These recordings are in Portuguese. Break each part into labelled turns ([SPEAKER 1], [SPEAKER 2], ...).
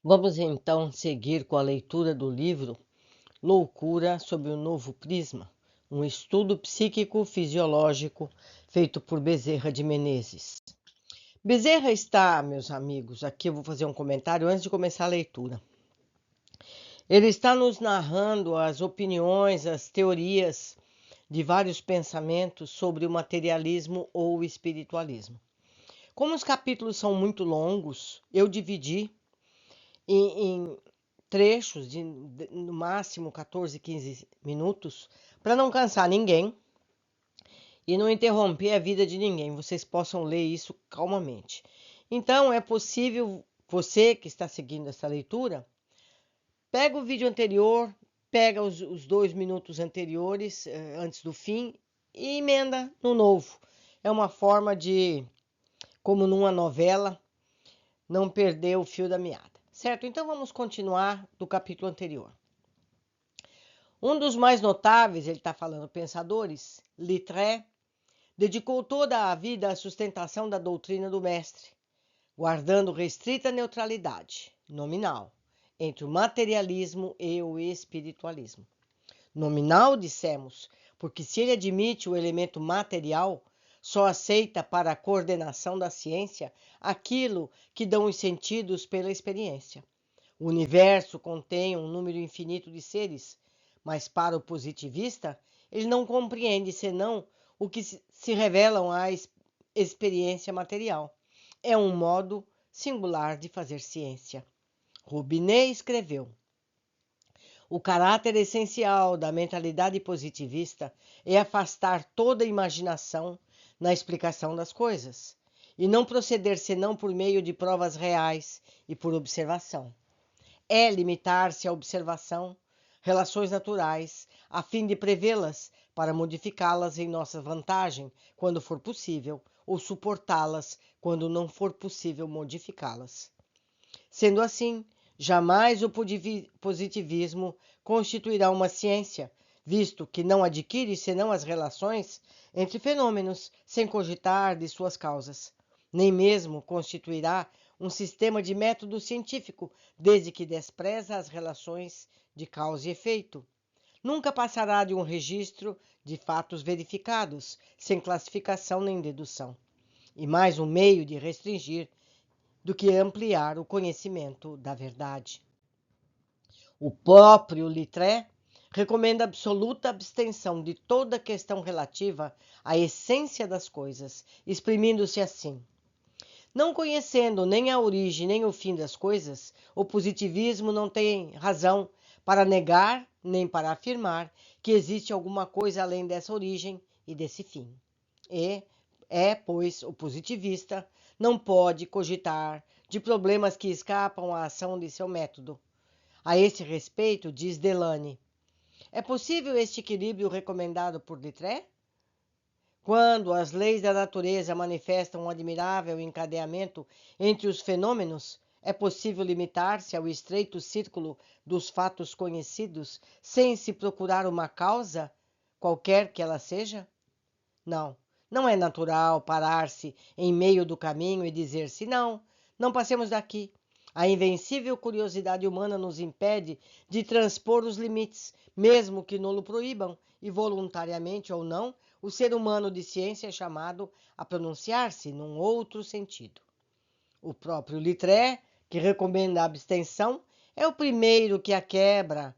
[SPEAKER 1] Vamos então seguir com a leitura do livro Loucura sob um Novo Prisma, um estudo psíquico-fisiológico feito por Bezerra de Menezes. Bezerra está, meus amigos, aqui eu vou fazer um comentário antes de começar a leitura. Ele está nos narrando as opiniões, as teorias de vários pensamentos sobre o materialismo ou o espiritualismo. Como os capítulos são muito longos, eu dividi em trechos de no máximo 14, 15 minutos, para não cansar ninguém e não interromper a vida de ninguém. Vocês possam ler isso calmamente. Então, é possível, você que está seguindo essa leitura, pega o vídeo anterior, pega os 2 minutos anteriores, antes do fim, e emenda no novo. É uma forma de, como numa novela, não perder o fio da meada. Certo? Então vamos continuar do capítulo anterior. Um dos mais notáveis, ele está falando pensadores, Littré, dedicou toda a vida à sustentação da doutrina do mestre, guardando restrita neutralidade nominal entre o materialismo e o espiritualismo. Nominal, dissemos, porque se ele admite o elemento material, só aceita para a coordenação da ciência aquilo que dão os sentidos pela experiência. O universo contém um número infinito de seres, mas para o positivista, ele não compreende senão o que se revelam à experiência material. É um modo singular de fazer ciência. Robinet escreveu: o caráter essencial da mentalidade positivista é afastar toda imaginação na explicação das coisas e não proceder senão por meio de provas reais e por observação. É limitar-se à observação, relações naturais, a fim de prevê-las para modificá-las em nossa vantagem, quando for possível, ou suportá-las quando não for possível modificá-las. Sendo assim, jamais o positivismo constituirá uma ciência, visto que não adquire senão as relações entre fenômenos sem cogitar de suas causas. Nem mesmo constituirá um sistema de método científico, desde que despreza as relações de causa e efeito. Nunca passará de um registro de fatos verificados, sem classificação nem dedução, e mais um meio de restringir do que ampliar o conhecimento da verdade. O próprio Littré recomenda absoluta abstenção de toda questão relativa à essência das coisas, exprimindo-se assim: não conhecendo nem a origem nem o fim das coisas, o positivismo não tem razão para negar nem para afirmar que existe alguma coisa além dessa origem e desse fim. Pois, o positivista não pode cogitar de problemas que escapam à ação de seu método. A esse respeito, diz Delany, é possível este equilíbrio recomendado por Littré? Quando as leis da natureza manifestam um admirável encadeamento entre os fenômenos, é possível limitar-se ao estreito círculo dos fatos conhecidos sem se procurar uma causa, qualquer que ela seja? Não, não é natural parar-se em meio do caminho e dizer-se: não, não passemos daqui. A invencível curiosidade humana nos impede de transpor os limites, mesmo que nolo proíbam, e voluntariamente ou não, o ser humano de ciência é chamado a pronunciar-se num outro sentido. O próprio Littré, que recomenda a abstenção, é o primeiro que a quebra,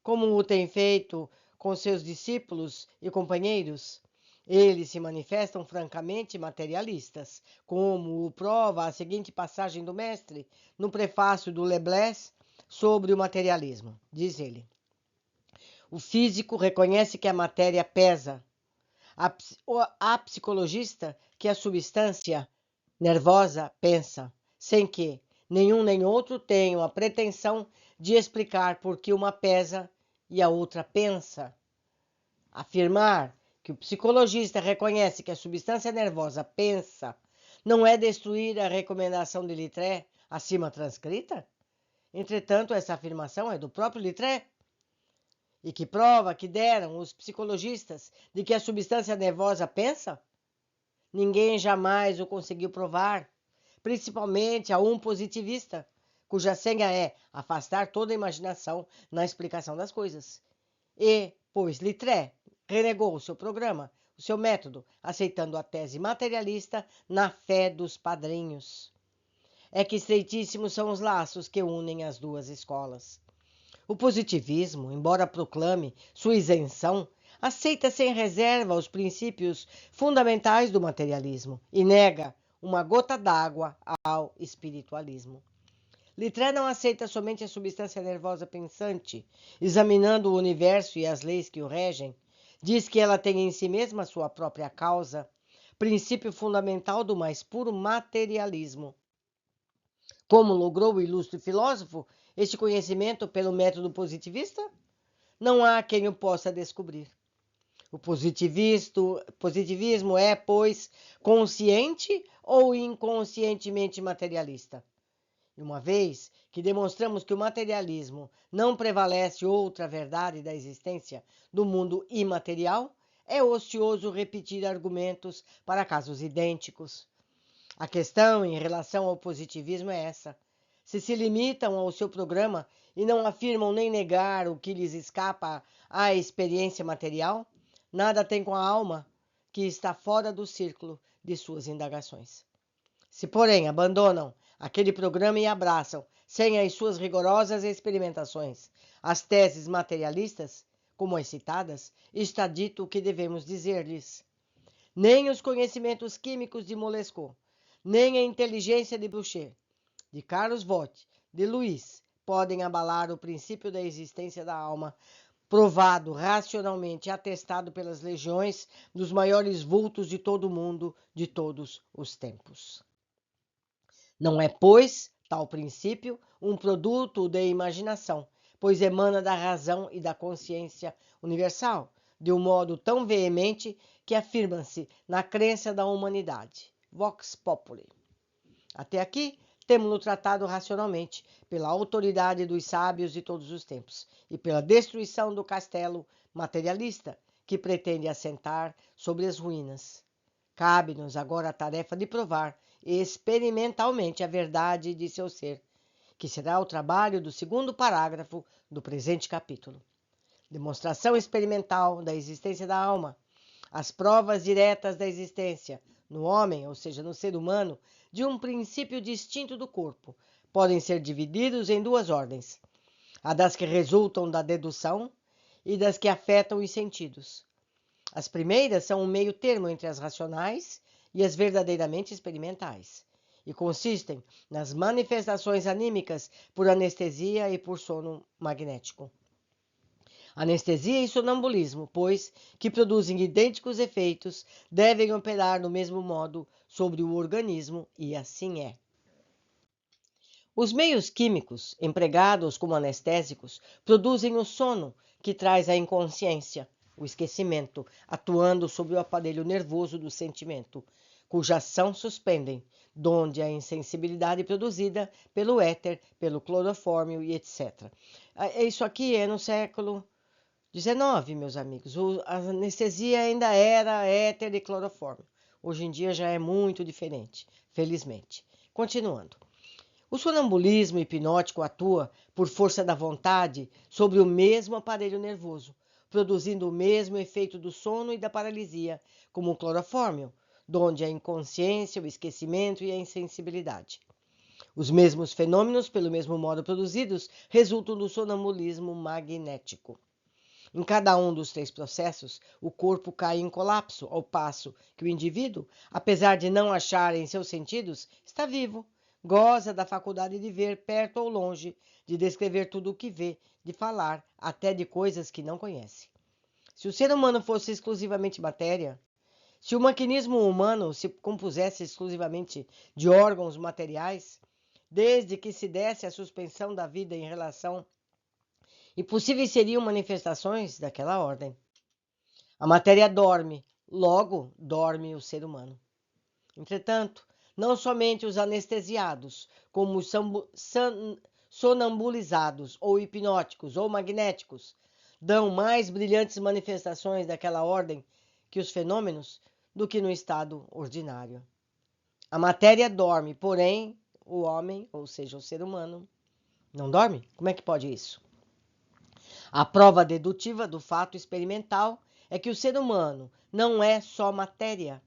[SPEAKER 1] como o tem feito com seus discípulos e companheiros. Eles se manifestam francamente materialistas, como o prova a seguinte passagem do mestre no prefácio do Leblès sobre o materialismo. Diz ele: o físico reconhece que a matéria pesa, a psicologista que a substância nervosa pensa, sem que nenhum nem outro tenham a pretensão de explicar por que uma pesa e a outra pensa. Afirmar que o psicologista reconhece que a substância nervosa pensa não é destruir a recomendação de Littré acima transcrita? Entretanto, essa afirmação é do próprio Littré, e que prova que deram os psicologistas de que a substância nervosa pensa? Ninguém jamais o conseguiu provar, principalmente a um positivista, cuja senha é afastar toda a imaginação na explicação das coisas. E, pois Littré renegou o seu programa, o seu método, aceitando a tese materialista na fé dos padrinhos. É que estreitíssimos são os laços que unem as duas escolas. O positivismo, embora proclame sua isenção, aceita sem reserva os princípios fundamentais do materialismo e nega uma gota d'água ao espiritualismo. Littré não aceita somente a substância nervosa pensante, examinando o universo e as leis que o regem, diz que ela tem em si mesma sua própria causa, princípio fundamental do mais puro materialismo. Como logrou o ilustre filósofo este conhecimento pelo método positivista? Não há quem o possa descobrir. O positivismo é, pois, consciente ou inconscientemente materialista? E uma vez que demonstramos que o materialismo não prevalece outra verdade da existência do mundo imaterial, é ocioso repetir argumentos para casos idênticos. A questão em relação ao positivismo é essa. Se limitam ao seu programa e não afirmam nem negar o que lhes escapa à experiência material, nada tem com a alma que está fora do círculo de suas indagações. Se, porém, abandonam aquele programa e abraçam, sem as suas rigorosas experimentações, as teses materialistas, como as citadas, está dito o que devemos dizer-lhes. Nem os conhecimentos químicos de Molesco, nem a inteligência de Boucher, de Carlos Vogt, de Luiz, podem abalar o princípio da existência da alma, provado racionalmente, atestado pelas legiões dos maiores vultos de todo o mundo, de todos os tempos. Não é, pois, tal princípio um produto da imaginação, pois emana da razão e da consciência universal, de um modo tão veemente que afirma-se na crença da humanidade. Vox Populi. Até aqui, temos-no tratado racionalmente, pela autoridade dos sábios de todos os tempos, e pela destruição do castelo materialista, que pretende assentar sobre as ruínas. Cabe-nos agora a tarefa de provar experimentalmente a verdade de seu ser, que será o trabalho do segundo parágrafo do presente capítulo. Demonstração experimental da existência da alma, as provas diretas da existência, no homem, ou seja, no ser humano, de um princípio distinto do corpo, podem ser divididos em duas ordens: a das que resultam da dedução e das que afetam os sentidos. As primeiras são um meio termo entre as racionais e as verdadeiramente experimentais, e consistem nas manifestações anímicas por anestesia e por sono magnético. Anestesia e sonambulismo, pois, que produzem idênticos efeitos, devem operar do mesmo modo sobre o organismo, e assim é. Os meios químicos, empregados como anestésicos, produzem o sono, que traz a inconsciência, o esquecimento, atuando sobre o aparelho nervoso do sentimento, cuja ação suspendem, donde a insensibilidade produzida pelo éter, pelo clorofórmio e etc. Isso aqui é no século XIX, meus amigos. A anestesia ainda era éter e clorofórmio. Hoje em dia já é muito diferente, felizmente. Continuando. O sonambulismo hipnótico atua, por força da vontade, sobre o mesmo aparelho nervoso, produzindo o mesmo efeito do sono e da paralisia, como o clorofórmio, donde a inconsciência, o esquecimento e a insensibilidade. Os mesmos fenômenos, pelo mesmo modo produzidos, resultam do sonambulismo magnético. Em cada um dos três processos, o corpo cai em colapso, ao passo que o indivíduo, apesar de não achar em seus sentidos, está vivo, goza da faculdade de ver perto ou longe, de descrever tudo o que vê, de falar até de coisas que não conhece. Se o ser humano fosse exclusivamente matéria, se o maquinismo humano se compusesse exclusivamente de órgãos materiais, desde que se desse a suspensão da vida em relação e possíveis seriam manifestações daquela ordem. A matéria dorme, logo dorme o ser humano. Entretanto, não somente os anestesiados, como os sonambulizados, ou hipnóticos, ou magnéticos, dão mais brilhantes manifestações daquela ordem que os fenômenos do que no estado ordinário. A matéria dorme, porém, o homem, ou seja, o ser humano, Não dorme? Como é que pode isso? A prova dedutiva do fato experimental é que o ser humano não é só matéria,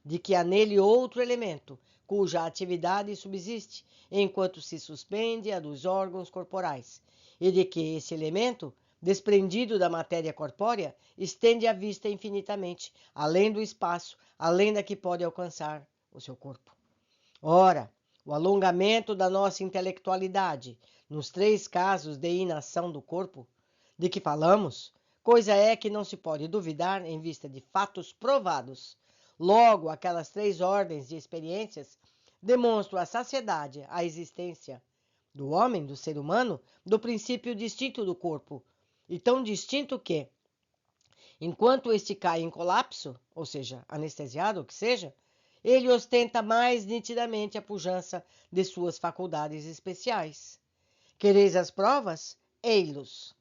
[SPEAKER 1] de que há nele outro elemento, cuja atividade subsiste, enquanto se suspende a dos órgãos corporais, e de que esse elemento, desprendido da matéria corpórea, estende a vista infinitamente, além do espaço, além da que pode alcançar o seu corpo. Ora, o alongamento da nossa intelectualidade, nos 3 casos de inação do corpo, de que falamos, coisa é que não se pode duvidar em vista de fatos provados. Logo, aquelas 3 ordens de experiências demonstram a saciedade, a existência do homem, do ser humano, do princípio distinto do corpo, e tão distinto que, enquanto este cai em colapso, ou seja, anestesiado, ou que seja, ele ostenta mais nitidamente a pujança de suas faculdades especiais. Quereis as provas? Ei-los.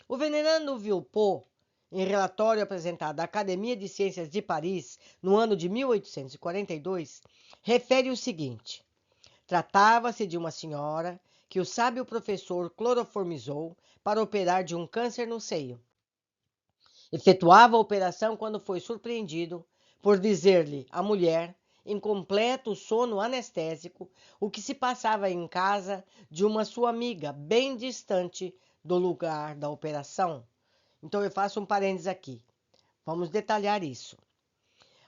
[SPEAKER 1] O venerando Villepot, em relatório apresentado à Academia de Ciências de Paris no ano de 1842, refere o seguinte: tratava-se de uma senhora que o sábio professor cloroformizou para operar de um câncer no seio. Efetuava a operação quando foi surpreendido por dizer-lhe a mulher, em completo sono anestésico, o que se passava em casa de uma sua amiga, bem distante do lugar da operação. Então, eu faço um parênteses aqui. Vamos detalhar isso.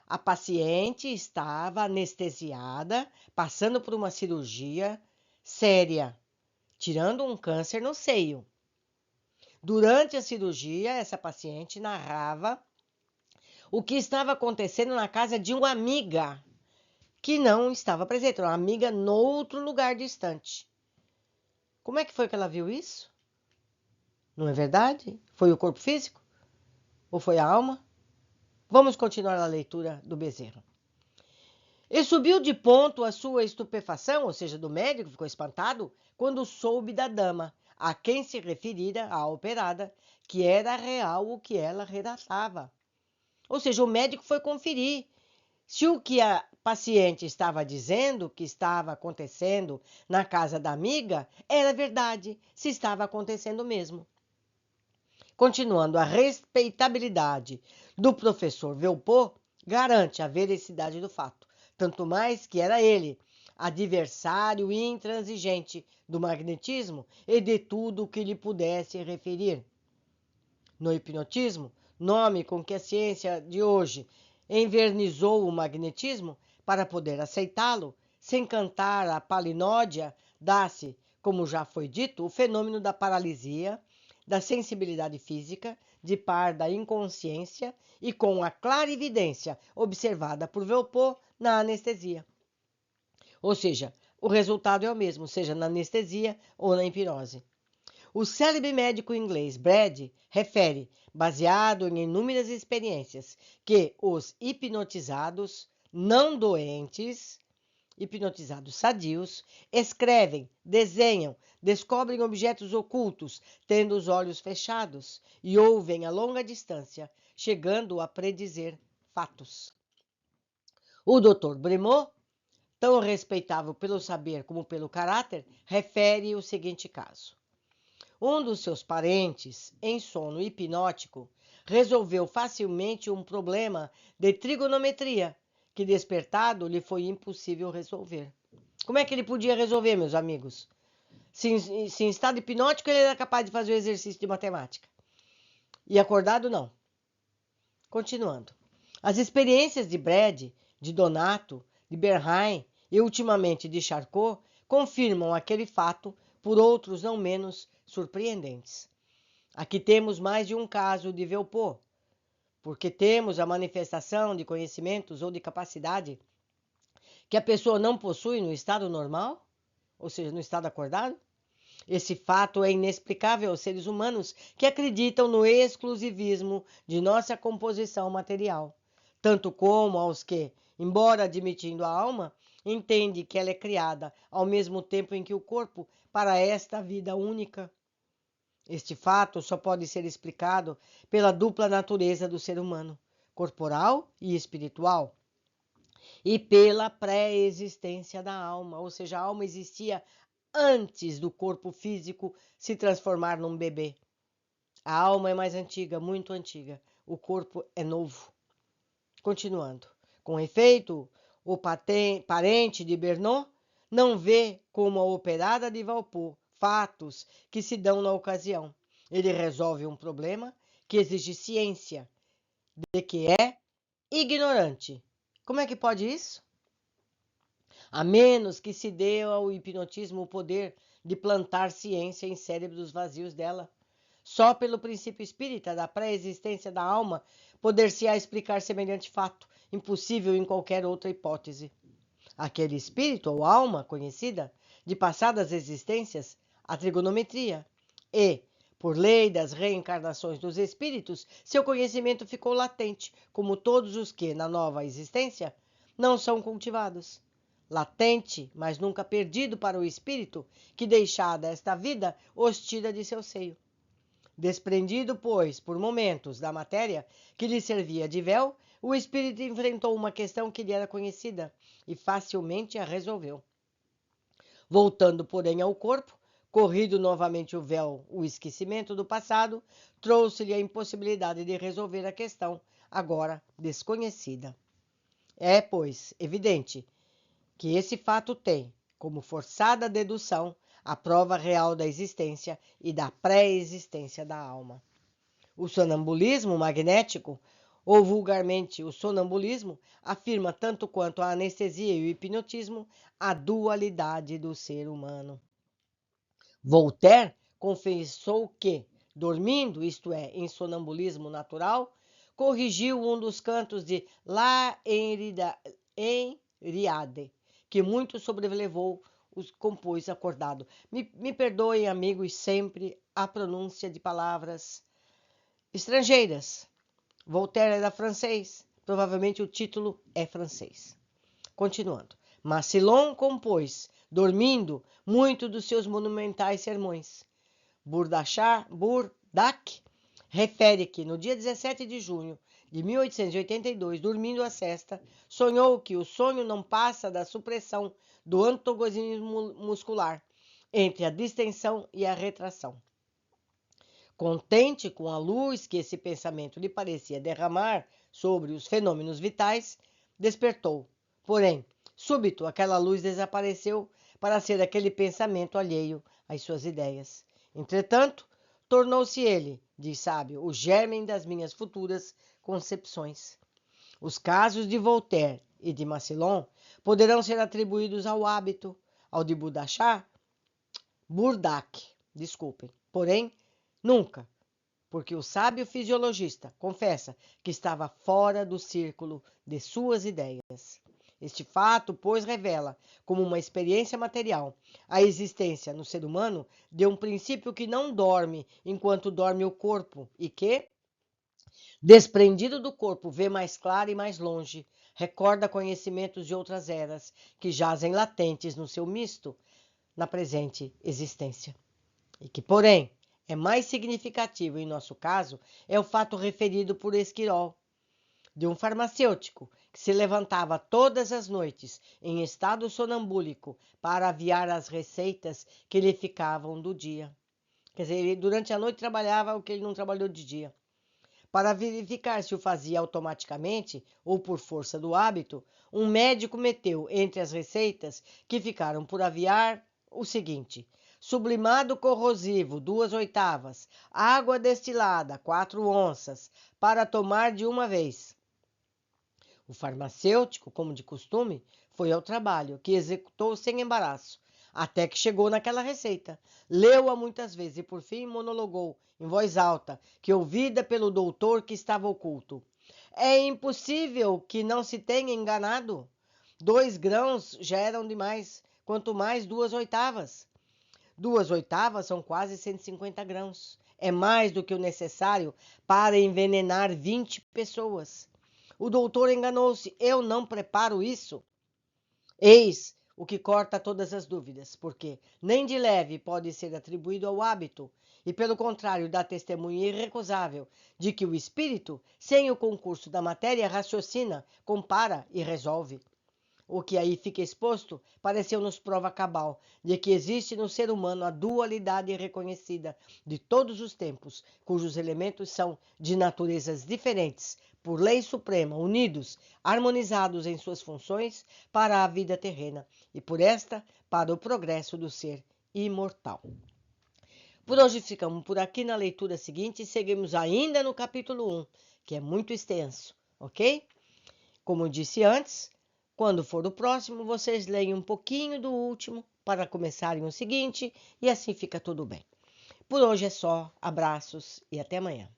[SPEAKER 1] A paciente estava anestesiada, passando por uma cirurgia séria, tirando um câncer no seio. Durante a cirurgia, essa paciente narrava o que estava acontecendo na casa de uma amiga que não estava presente, uma amiga noutro lugar distante. Como é que foi que ela viu isso? Não é verdade? Foi o corpo físico? Ou foi a alma? Vamos continuar a leitura do Bezerra. E subiu de ponto a sua estupefação, ou seja, do médico, ficou espantado, quando soube da dama, a quem se referira a operada, que era real o que ela relatava. Ou seja, o médico foi conferir se o que a paciente estava dizendo, que estava acontecendo na casa da amiga, era verdade, se estava acontecendo mesmo. Continuando, a respeitabilidade do professor Velpot garante a veracidade do fato, tanto mais que era ele, adversário intransigente do magnetismo e de tudo o que lhe pudesse referir. No hipnotismo, nome com que a ciência de hoje envernizou o magnetismo para poder aceitá-lo, sem cantar a palinódia, dá-se, como já foi dito, o fenômeno da paralisia, da sensibilidade física, de par da inconsciência e com a clarividência observada por Velpot na anestesia. Ou seja, o resultado é o mesmo, seja na anestesia ou na hipnose. O célebre médico inglês Brad refere, baseado em inúmeras experiências, que os hipnotizados não doentes, hipnotizados sadios, escrevem, desenham, descobrem objetos ocultos, tendo os olhos fechados, e ouvem a longa distância, chegando a predizer fatos. O Dr. Bremot, tão respeitável pelo saber como pelo caráter, refere o seguinte caso. Um dos seus parentes, em sono hipnótico, resolveu facilmente um problema de trigonometria que, despertado, lhe foi impossível resolver. Como é que ele podia resolver, meus amigos? Se em estado hipnótico ele era capaz de fazer o exercício de matemática. E acordado, não. Continuando. As experiências de Brad, de Donato, de Bernheim e, ultimamente, de Charcot confirmam aquele fato por outros não menos surpreendentes. Aqui temos mais de um caso de Velpot, porque temos a manifestação de conhecimentos ou de capacidade que a pessoa não possui no estado normal, ou seja, no estado acordado. Esse fato é inexplicável aos seres humanos que acreditam no exclusivismo de nossa composição material, tanto como aos que, embora admitindo a alma, entendem que ela é criada ao mesmo tempo em que o corpo para esta vida única. Este fato só pode ser explicado pela dupla natureza do ser humano, corporal e espiritual, e pela pré-existência da alma, ou seja, a alma existia antes do corpo físico se transformar num bebê. A alma é mais antiga, muito antiga. O corpo é novo. Continuando. Com efeito, o parente de Bernoulli não vê como a operada de Walpole fatos que se dão na ocasião. Ele resolve um problema que exige ciência, de que é ignorante. Como é que pode isso? A menos que se dê ao hipnotismo o poder de plantar ciência em cérebros vazios dela. Só pelo princípio espírita da pré-existência da alma poder-se-á explicar semelhante fato, impossível em qualquer outra hipótese. Aquele espírito ou alma conhecida de passadas existências, a trigonometria, e, por lei das reencarnações dos espíritos, seu conhecimento ficou latente, como todos os que, na nova existência, não são cultivados. Latente, mas nunca perdido para o espírito que, deixada esta vida, os tira de seu seio. Desprendido, pois, por momentos da matéria que lhe servia de véu, o espírito enfrentou uma questão que lhe era conhecida e facilmente a resolveu. Voltando, porém, ao corpo, corrido novamente o véu, o esquecimento do passado, trouxe-lhe a impossibilidade de resolver a questão, agora desconhecida. É, pois, evidente que esse fato tem, como forçada dedução, a prova real da existência e da pré-existência da alma. O sonambulismo magnético, ou vulgarmente o sonambulismo, afirma tanto quanto a anestesia e o hipnotismo a dualidade do ser humano. Voltaire confessou que, dormindo, isto é, em sonambulismo natural, corrigiu um dos cantos de La Henriade, que muito sobrelevou os compôs acordado. Me perdoem, amigos, sempre a pronúncia de palavras estrangeiras. Voltaire era francês, provavelmente o título é francês. Continuando. Massillon compôs, dormindo, muito dos seus monumentais sermões. Burdac refere que, no dia 17 de junho de 1882, dormindo a sesta, sonhou que o sonho não passa da supressão do antagonismo muscular entre a distensão e a retração. Contente com a luz que esse pensamento lhe parecia derramar sobre os fenômenos vitais, despertou. Porém, súbito, aquela luz desapareceu para ser aquele pensamento alheio às suas ideias. Entretanto, tornou-se ele, diz sábio, o germe das minhas futuras concepções. Os casos de Voltaire e de Massillon poderão ser atribuídos ao hábito, ao de Burdac, porém, nunca, porque o sábio fisiologista confessa que estava fora do círculo de suas ideias. Este fato, pois, revela, como uma experiência material, a existência no ser humano de um princípio que não dorme enquanto dorme o corpo e que, desprendido do corpo, vê mais claro e mais longe, recorda conhecimentos de outras eras que jazem latentes no seu misto na presente existência. E que, porém, é mais significativo em nosso caso é o fato referido por Esquirol, de um farmacêutico que se levantava todas as noites em estado sonambúlico para aviar as receitas que lhe ficavam do dia. Quer dizer, ele durante a noite trabalhava o que ele não trabalhou de dia. Para verificar se o fazia automaticamente ou por força do hábito, um médico meteu entre as receitas que ficaram por aviar o seguinte: sublimado corrosivo, 2/8, água destilada, 4 onças, para tomar de uma vez. O farmacêutico, como de costume, foi ao trabalho, que executou sem embaraço, até que chegou naquela receita. Leu-a muitas vezes e, por fim, monologou, em voz alta, que ouvida pelo doutor que estava oculto. É impossível que não se tenha enganado. 2 grãos já eram demais, quanto mais 2/8. 2/8 são quase 150 grãos. É mais do que o necessário para envenenar 20 pessoas. O doutor enganou-se. Eu não preparo isso. Eis o que corta todas as dúvidas, porque nem de leve pode ser atribuído ao hábito, e pelo contrário dá testemunho irrecusável de que o espírito, sem o concurso da matéria, raciocina, compara e resolve. O que aí fica exposto pareceu-nos prova cabal de que existe no ser humano a dualidade reconhecida de todos os tempos, cujos elementos são de naturezas diferentes, por lei suprema, unidos, harmonizados em suas funções para a vida terrena e por esta para o progresso do ser imortal. Por hoje ficamos por aqui na leitura seguinte e seguimos ainda no capítulo 1, que é muito extenso, ok? Como disse antes, quando for o próximo, vocês leem um pouquinho do último para começarem o seguinte e assim fica tudo bem. Por hoje é só, abraços e até amanhã.